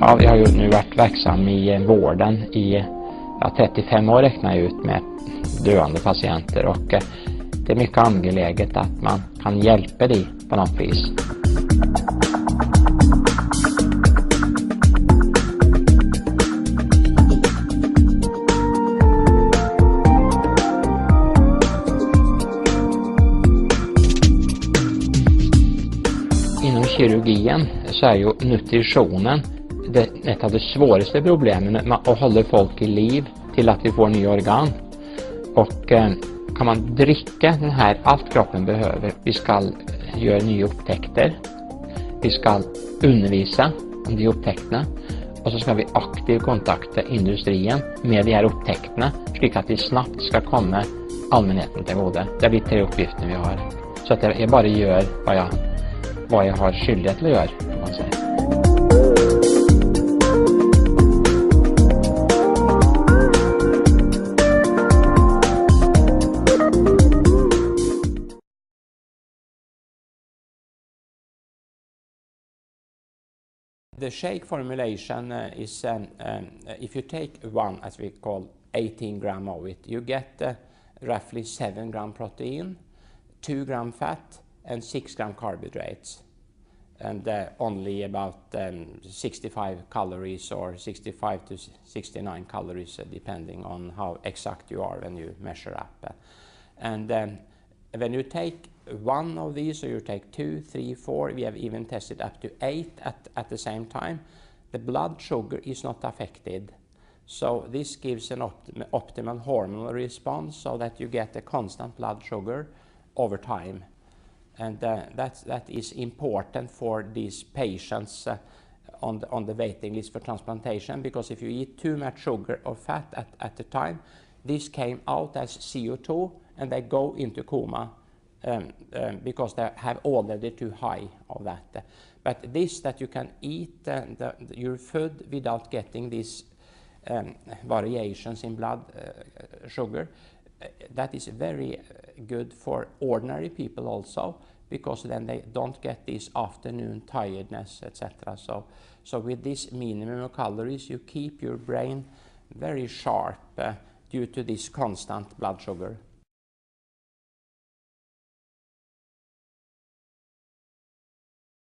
Ja, jag har ju nu varit verksam i vården i 35 år räknar jag ut med döende patienter, och det är mycket angeläget att man kan hjälpa dig på något vis. Inom kirurgien så är ju nutritionen ett av de svåraste problemen, att hålla folk i liv till att vi får nya organ. Och kan man dricka den här allt kroppen behöver, vi ska göra nya upptäckter, vi ska undervisa om de upptäckterna, och så ska vi aktivt kontakta industrin med de här upptäckterna, så att vi snabbt ska komma allmänheten till godo. Det blir 3 uppgifter vi har. Så att jag bara gör vad jag har skyldighet till att göra, kan man säga. The shake formulation is, if you take one, as we call 18 gram of it, you get roughly 7 gram protein, 2 gram fat, and 6 gram carbohydrates, and only about 65 calories or 65 to 69 calories, depending on how exact you are when you measure up. And when you take one of these, or you take 2, 3, 4, we have even tested up to 8 at the same time, the blood sugar is not affected. So this gives an optimal hormonal response, so that you get a constant blood sugar over time. And that is important for these patients on the waiting list for transplantation, because if you eat too much sugar or fat at the time, this came out as CO2 and they go into coma because they have already too high of that. But this, that you can eat your food without getting these variations in blood sugar, that is very good for ordinary people also, because then they don't get this afternoon tiredness, etc. So with this minimum of calories, you keep your brain very sharp due to this constant blood sugar.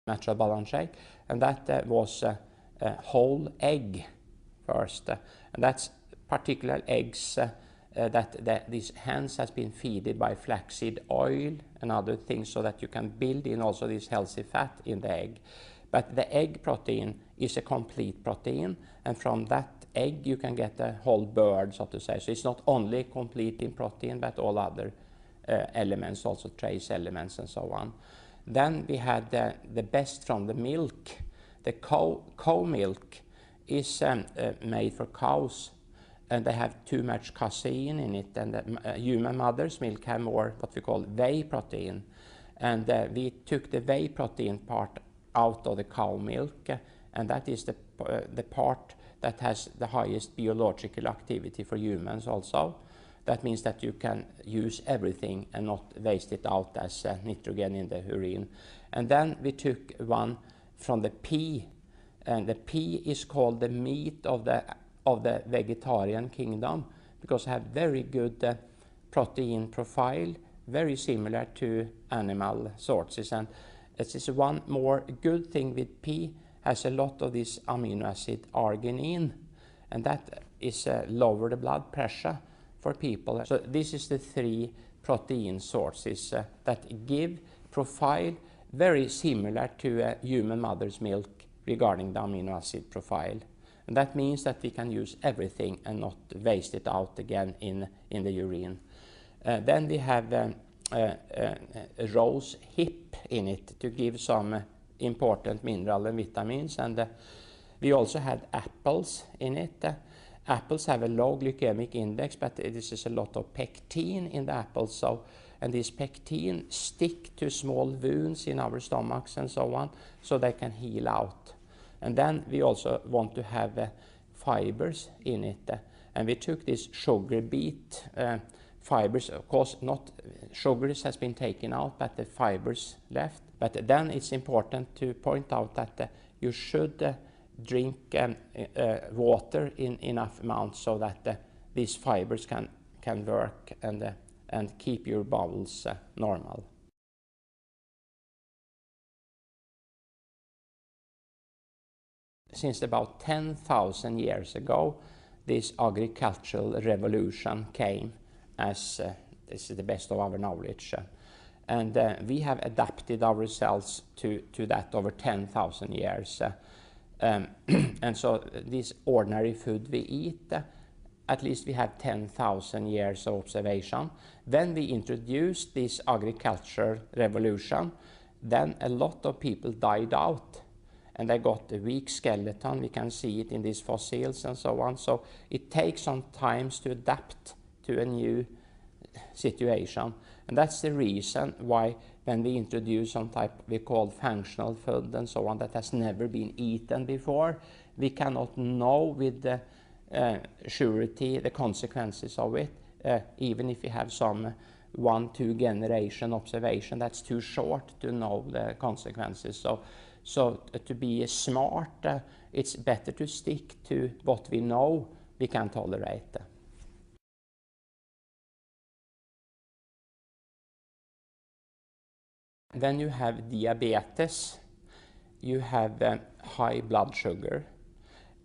Natural balance shake, and that was whole egg first, and that's particular eggs that these hens has been feeded by flaxseed oil and other things, so that you can build in also this healthy fat in the egg. But the egg protein is a complete protein, and from that egg you can get a whole bird, so to say. So it's not only complete in protein, but all other elements, also trace elements and so on. Then we had the best from the milk. The cow milk is made for cows, and they have too much casein in it, and the human mother's milk have more what we call whey protein. And we took the whey protein part out of the cow milk, and that is the part that has the highest biological activity for humans also. That means that you can use everything and not waste it out as nitrogen in the urine. And then we took one from the pea, and the pea is called the meat of the vegetarian kingdom, because it have very good protein profile, very similar to animal sources. And this is one more good thing with pea, has a lot of this amino acid arginine, and that is lower the blood pressure for people. So this is the 3 protein sources that give profile very similar to a human mother's milk regarding the amino acid profile. And that means that we can use everything and not waste it out again in the urine. Then we have rose hip in it to give some important mineral and vitamins. And we also had apples in it. Apples have a low glycemic index, but this is a lot of pectin in the apples. And this pectin stick to small wounds in our stomachs and so on, so they can heal out. And then we also want to have fibers in it. And we took this sugar beet fibers, of course not sugars has been taken out, but the fibers left. But then it's important to point out that you should drink water in enough amounts so that these fibers can work and keep your bowels normal. Since about 10,000 years ago, this agricultural revolution came, as this is the best of our knowledge. And we have adapted ourselves to that over 10,000 years. And so this ordinary food we eat, at least we have 10,000 years of observation. When we introduced this agricultural revolution, then a lot of people died out. And they got a weak skeleton. We can see it in these fossils and so on. So it takes some time to adapt to a new situation. And that's the reason why when we introduce some type we call functional food and so on that has never been eaten before, we cannot know with the surety the consequences of it, even if we have some 1-2 generation observation. That's too short to know the consequences. So to be smart, it's better to stick to what we know we can tolerate. When you have diabetes, you have high blood sugar,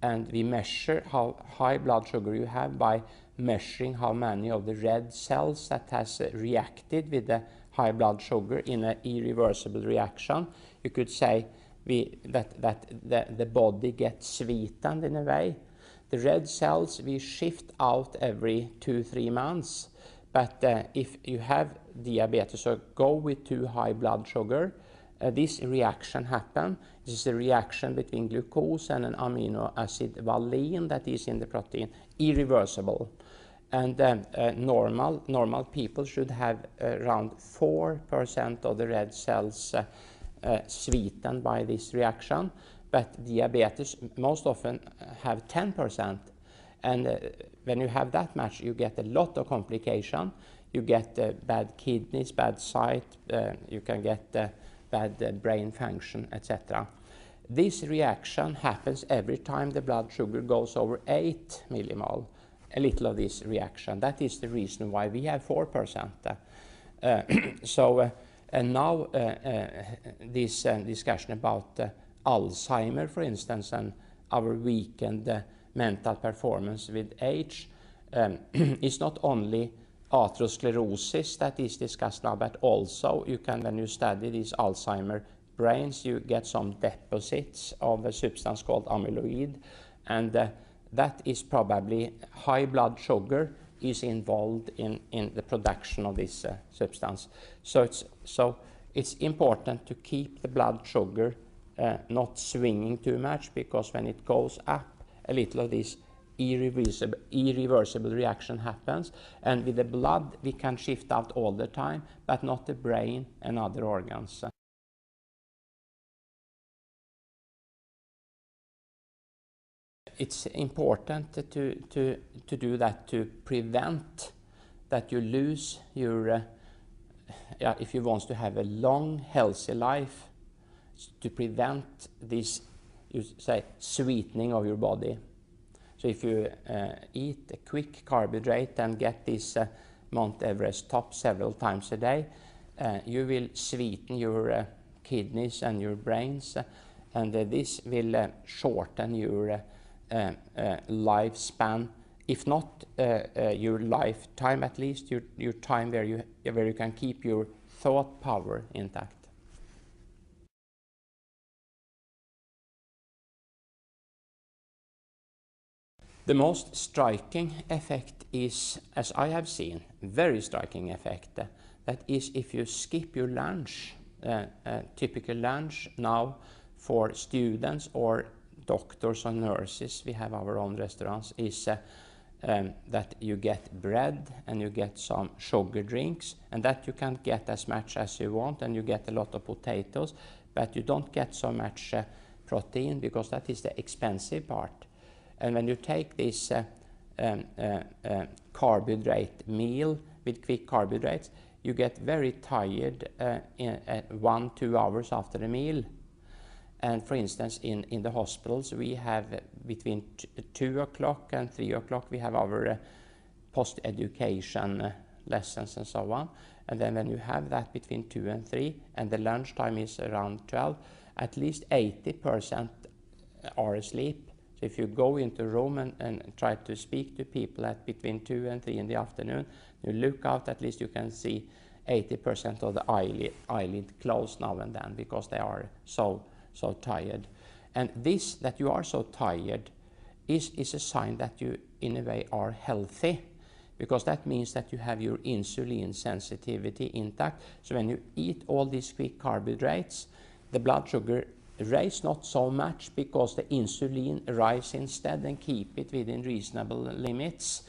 and we measure how high blood sugar you have by measuring how many of the red cells that has reacted with the high blood sugar in an irreversible reaction. You could say that the body gets sweetened in a way. The red cells we shift out every 2-3 months, but if you have diabetes or go with too high blood sugar, this reaction happens. This is a reaction between glucose and an amino acid valine that is in the protein, irreversible. And normal people should have around 4% of the red cells sweetened by this reaction, but diabetes most often have 10%. And when you have that much, you get a lot of complication. You get bad kidneys, bad sight, you can get bad brain function, etc. This reaction happens every time the blood sugar goes over 8 millimole, a little of this reaction. That is the reason why we have 4%. And now this discussion about Alzheimer, for instance, and our weakened mental performance with age is not only atherosclerosis that is discussed now, but also you can, when you study these Alzheimer brains, you get some deposits of a substance called amyloid, and that is probably high blood sugar is involved in the production of this substance. So it's important to keep the blood sugar not swinging too much, because when it goes up, a little of this irreversible reaction happens, and with the blood we can shift out all the time, but not the brain and other organs. It's important to do that to prevent that you lose your, if you want to have a long, healthy life, to prevent this, you say, sweetening of your body. So if you eat a quick carbohydrate and get this Mount Everest top several times a day, you will sweeten your kidneys and your brains, and this will shorten your lifespan, if not your lifetime, at least your time where you can keep your thought power intact. The most striking effect is, as I have seen, very striking effect, that is if you skip your lunch, typical lunch now for students or doctors or nurses, we have our own restaurants, is that you get bread and you get some sugar drinks, and that you can get as much as you want, and you get a lot of potatoes, but you don't get so much protein, because that is the expensive part. And when you take this carbohydrate meal with quick carbohydrates, you get very tired 1-2 hours after the meal. And for instance, in the hospitals, we have between 2 o'clock and 3 o'clock, we have our post-education lessons and so on. And then when you have that between 2 and 3, and the lunchtime is around 12, at least 80% are asleep. So if you go into a room and try to speak to people at between 2 and 3 in the afternoon, you look out, at least you can see 80% of the eyelid closed now and then, because they are so tired. And this, that you are so tired, is a sign that you in a way are healthy, because that means that you have your insulin sensitivity intact. So when you eat all these quick carbohydrates, the blood sugar rise not so much, because the insulin rise instead and keep it within reasonable limits.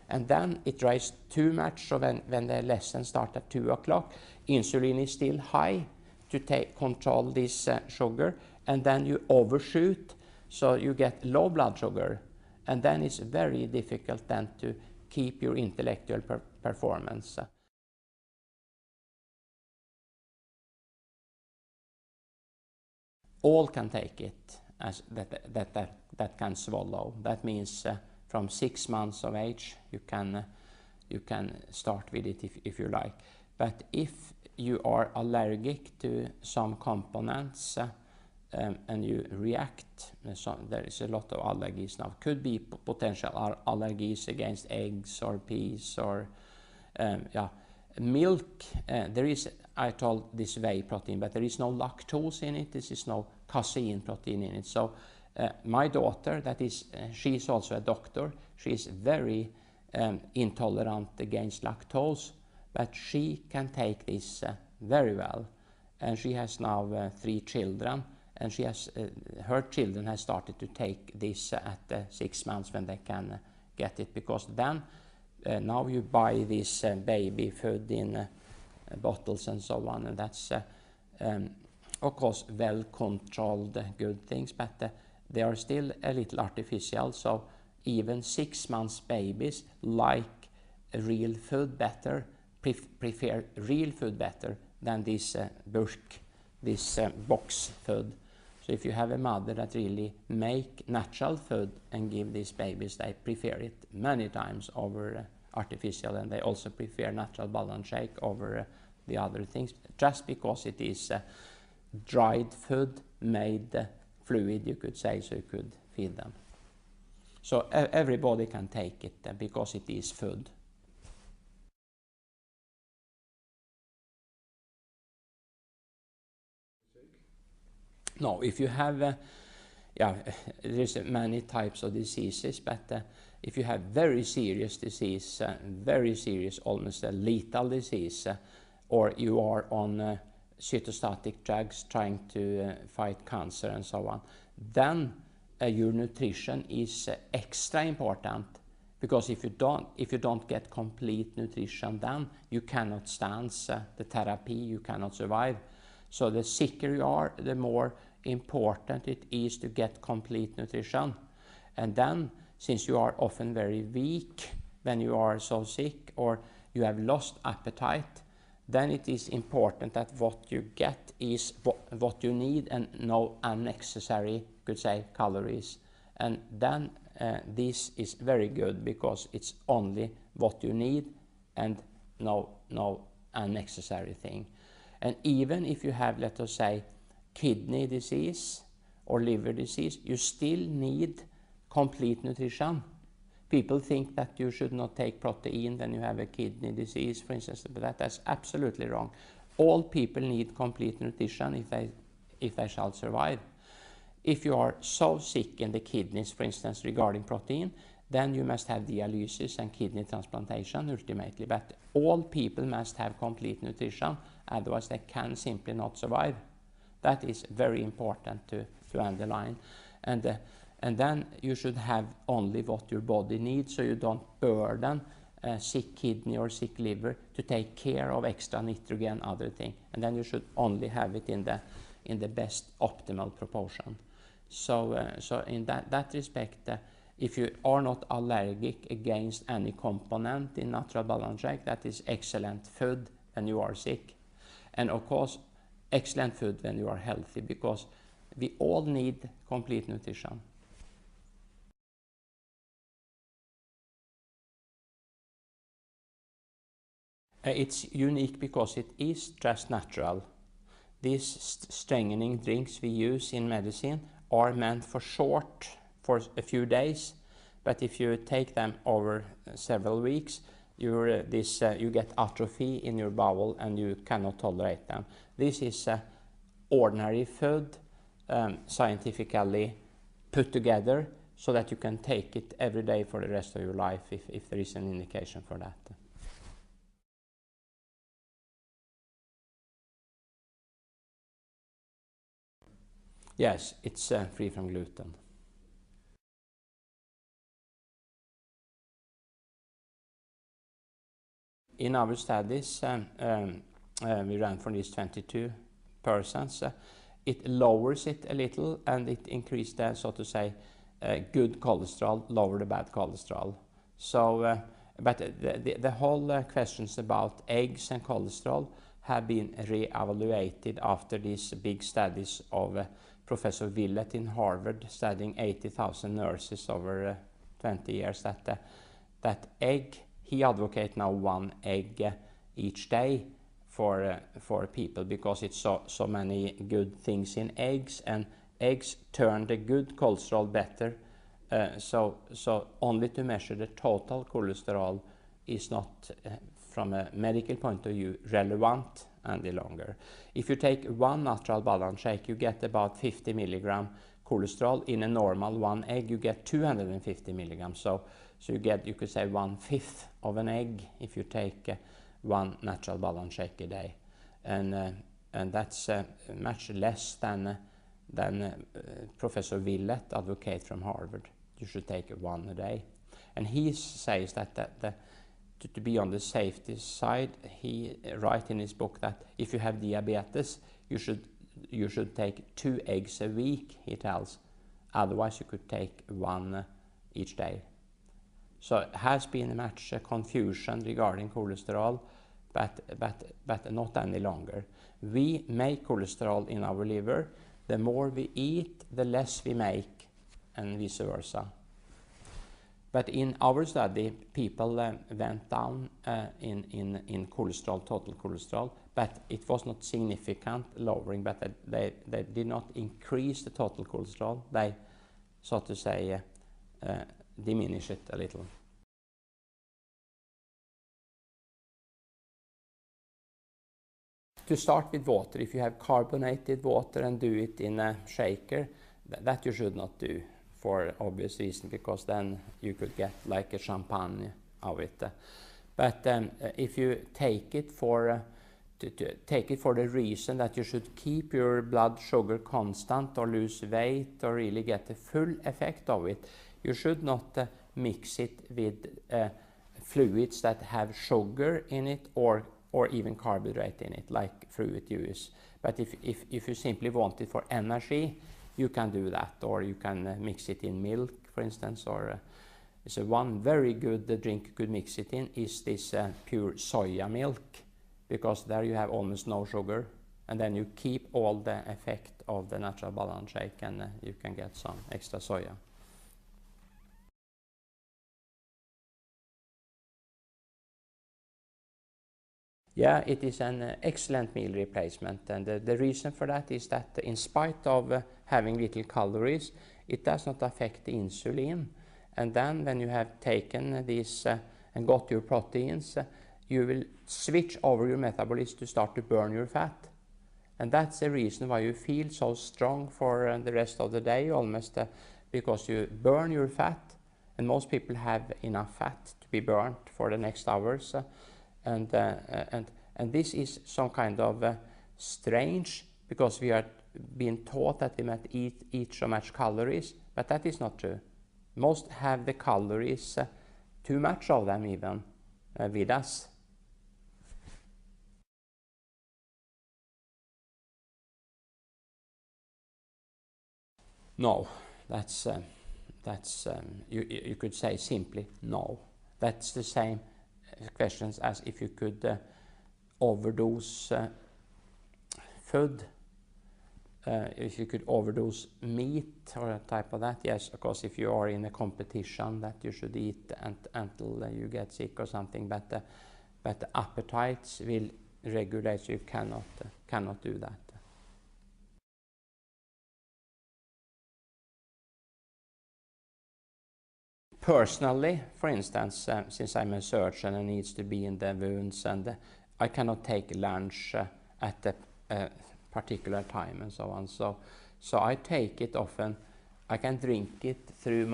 And then it rises too much, so when the lesson starts at 2 o'clock, insulin is still high to control this sugar, and then you overshoot, so you get low blood sugar, and then it's very difficult then to keep your intellectual performance. All can take it, as that can swallow. That means from 6 months of age you can start with it if you like. But if you are allergic to some components and you react, so there is a lot of allergies now. Could be potential allergies against eggs or peas or milk. There is, I told this whey protein, but there is no lactose in it. This is no casein protein in it. So my daughter, that is, she is also a doctor. She is very intolerant against lactose, but she can take this very well. And she has now 3 children, and she has her children has started to take this at 6 months when they can get it, because then now you buy this baby food in bottles and so on, and that's of course well controlled good things, but they are still a little artificial. So even 6 months babies like real food better, prefer real food better than this this box food. So if you have a mother that really make natural food and give these babies, they prefer it many times over artificial, and they also prefer natural balance shake over the other things, just because it is dried food made fluid, you could say, so you could feed them. So everybody can take it because it is food. No, if you have, there's many types of diseases, but if you have very serious disease, very serious, almost a lethal disease, or you are on cytostatic drugs trying to fight cancer and so on, then your nutrition is extra important, because if you don't get complete nutrition, then you cannot stand the therapy, you cannot survive. So the sicker you are, the more important it is to get complete nutrition. And then, since you are often very weak when you are so sick, or you have lost appetite, then it is important that what you get is what you need, and no unnecessary, could say, calories. And then this is very good, because it's only what you need and no unnecessary thing. And even if you have, let us say, kidney disease or liver disease, you still need complete nutrition. People think that you should not take protein when you have a kidney disease, for instance, but that's absolutely wrong. All people need complete nutrition if they shall survive. If you are so sick in the kidneys, for instance, regarding protein, then you must have dialysis and kidney transplantation ultimately. But all people must have complete nutrition, otherwise they can simply not survive. That is very important to underline. And then you should have only what your body needs, so you don't burden sick kidney or sick liver to take care of extra nitrogen, other thing. And then you should only have it in the best optimal proportion. So in that respect, if you are not allergic against any component in natural balance shake, that is excellent food when you are sick. And of course, excellent food when you are healthy, because we all need complete nutrition. It's unique because it is just natural. These strengthening drinks we use in medicine are meant for a few days, but if you take them over several weeks, you get atrophy in your bowel and you cannot tolerate them. This is ordinary food, scientifically put together so that you can take it every day for the rest of your life if there is an indication for that. Yes, it's free from gluten. In our studies, we ran for these 22 persons. It lowers it a little and it increased the, so to say, good cholesterol, lower the bad cholesterol. So, but the whole questions about eggs and cholesterol have been re-evaluated after these big studies of Professor Willett in Harvard studying 80,000 nurses over 20 years. That egg, he advocates now 1 egg each day for people because it's so many good things in eggs, and eggs turn the good cholesterol better. So only to measure the total cholesterol is not, from a medical point of view, relevant any longer. If you take 1 natural balance shake, you get about 50 milligram cholesterol. In a normal 1 egg, you get 250 milligrams. So you get, you could say, 1/5 of an egg if you take 1 natural balance shake a day, and that's much less than Professor Willett advocates from Harvard. You should take 1 a day, and he says that to be on the safety side, he writes in his book that if you have diabetes, you should take 2 eggs a week, he tells. Otherwise, you could take 1 each day. So it has been much confusion regarding cholesterol, but not any longer. We make cholesterol in our liver. The more we eat, the less we make, and vice versa. But in our study, people went down in cholesterol, total cholesterol, but it was not significant lowering, but they did not increase the total cholesterol. They, so to say, diminish it a little. To start with water, if you have carbonated water and do it in a shaker, that you should not do, for obvious reason, because then you could get like a champagne of it. But if you take it for the reason that you should keep your blood sugar constant or lose weight or really get the full effect of it, you should not mix it with fluids that have sugar in it or even carbohydrate in it, like fruit juice. But if you simply want it for energy, you can do that, or you can mix it in milk, for instance, or so one very good drink you could mix it in is this pure soya milk, because there you have almost no sugar, and then you keep all the effect of the natural balance shake, and you can get some extra soya. Yeah, it is an excellent meal replacement, and the reason for that is that in spite of having little calories, it does not affect the insulin. And then when you have taken these and got your proteins, you will switch over your metabolism to start to burn your fat. And that's the reason why you feel so strong for the rest of the day, almost because you burn your fat, and most people have enough fat to be burnt for the next hours. And this is some kind of strange, because we are being taught that we must eat so much calories, but that is not true. Most have the calories, too much of them even, with us. No, that's you could say simply no. That's the same questions as if you could overdose food. if you could overdose meat or a type of that, yes, of course, if you are in a competition that you should eat until you get sick or something, but the appetites will regulate, so you cannot do that. Personally, for instance, since I'm a surgeon and needs to be in the wounds, and I cannot take lunch at a particular time and so on. So I take it often. I can drink it through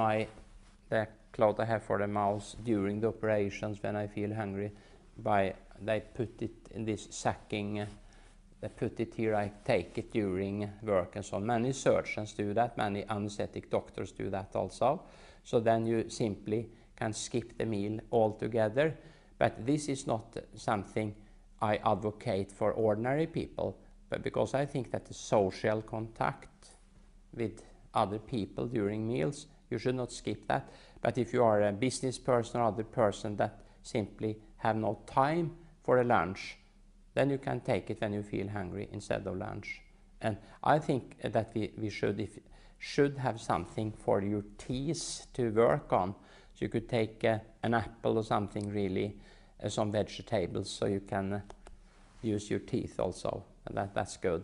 the cloth I have for the mouth during the operations when I feel hungry. They put it in this sacking. They put it here. I take it during work and so on. Many surgeons do that. Many anesthetic doctors do that also. So then you simply can skip the meal altogether. But this is not something I advocate for ordinary people, but because I think that the social contact with other people during meals, you should not skip that. But if you are a business person or other person that simply have no time for a lunch, then you can take it when you feel hungry instead of lunch. And I think that we should have something for your teeth to work on. So you could take an apple or something, really, some vegetables, so you can use your teeth also. And that's good.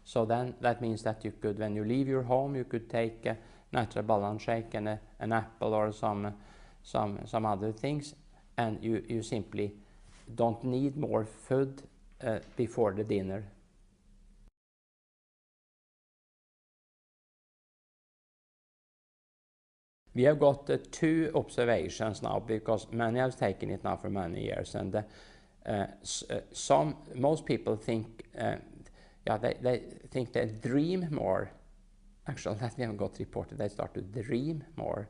So then that means that you could, when you leave your home, you could take a natural balance shake and an apple or some other things, and you simply don't need more food before the dinner. We have got 2 observations now, because many have taken it now for many years, and most people think, they think they dream more. Actually, that we haven't got reported. They start to dream more,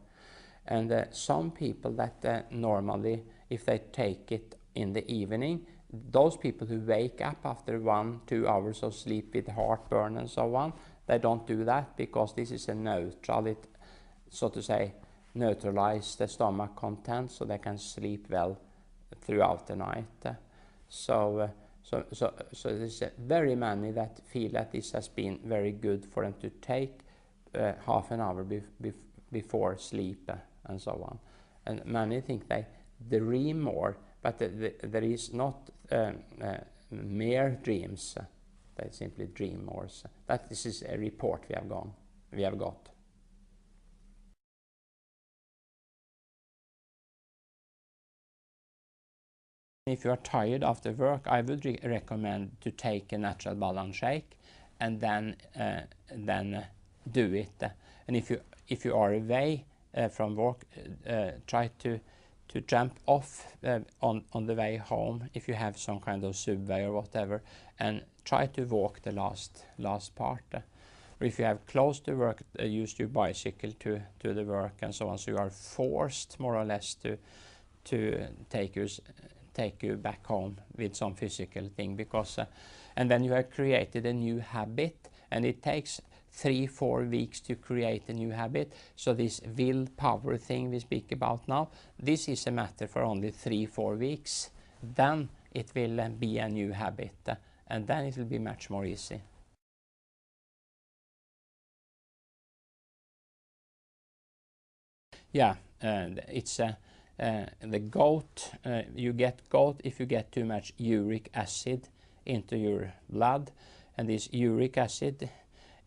and some people that normally, if they take it in the evening, those people who wake up after 1-2 hours of sleep with heartburn and so on, they don't do that, because this is a neutral. It, so to say, neutralize the stomach content, so they can sleep well throughout the night. So there's very many that feel that this has been very good for them to take half an hour before sleep and so on. And many think they dream more, but there is not mere dreams. They simply dream more. So this is a report we have got. If you are tired after work, I would recommend to take a natural balance shake and then do it. And if you are away from work, try to jump off on the way home, if you have some kind of subway or whatever, and try to walk the last part. Or if you have close to work, use your bicycle to the work and so on. So you are forced more or less to take you back home with some physical thing, because and then you have created a new habit, and it takes 3-4 weeks to create a new habit. So this willpower thing we speak about now, this is a matter for only 3-4 weeks. Then it will be a new habit, and then it will be much more easy. Yeah, it's the gout. You get gout if you get too much uric acid into your blood, and this uric acid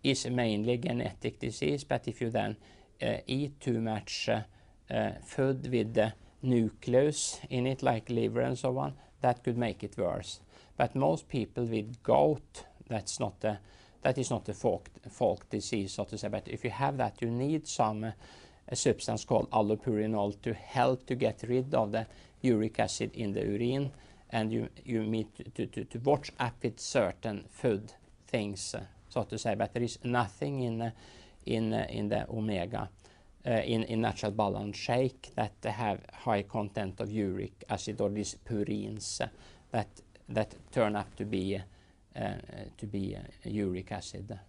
is mainly a genetic disease. But if you then eat too much food with the nucleus in it, like liver and so on, that could make it worse. But most people with gout, that is not a folk disease, so to say. But if you have that, you need some a substance called allopurinol to help to get rid of the uric acid in the urine, and you need to watch up with certain food things, so to say. But there is nothing in the omega in natural balance shake that have high content of uric acid, or these purines that turn up to be uric acid.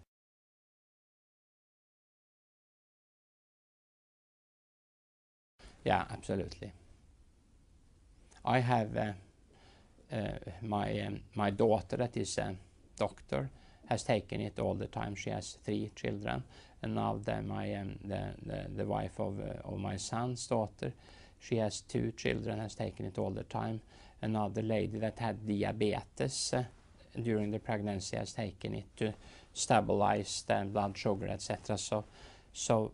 Yeah, absolutely. I have my daughter, that is a doctor, has taken it all the time. She has 3 children, and now the wife of my son's daughter, she has 2 children, has taken it all the time. Another lady that had diabetes during the pregnancy has taken it to stabilize the blood sugar, etc. So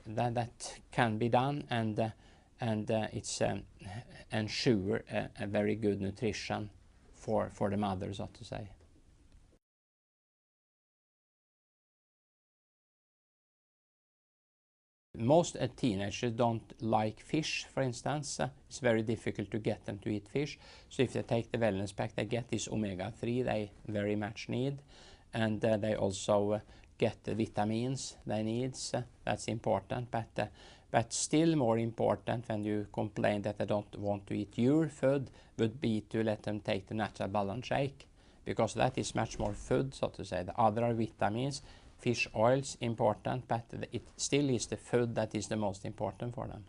that can be done, and it's ensure a very good nutrition for the mother, so to say. Most teenagers don't like fish, for instance. It's very difficult to get them to eat fish. So if they take the wellness pack, they get this omega-3 they very much need. And they also get the vitamins they need. That's important. But still more important when you complain that they don't want to eat your food would be to let them take the natural balance shake. Because that is much more food, so to say. The other are vitamins. Fish oils important, but it still is the food that is the most important for them.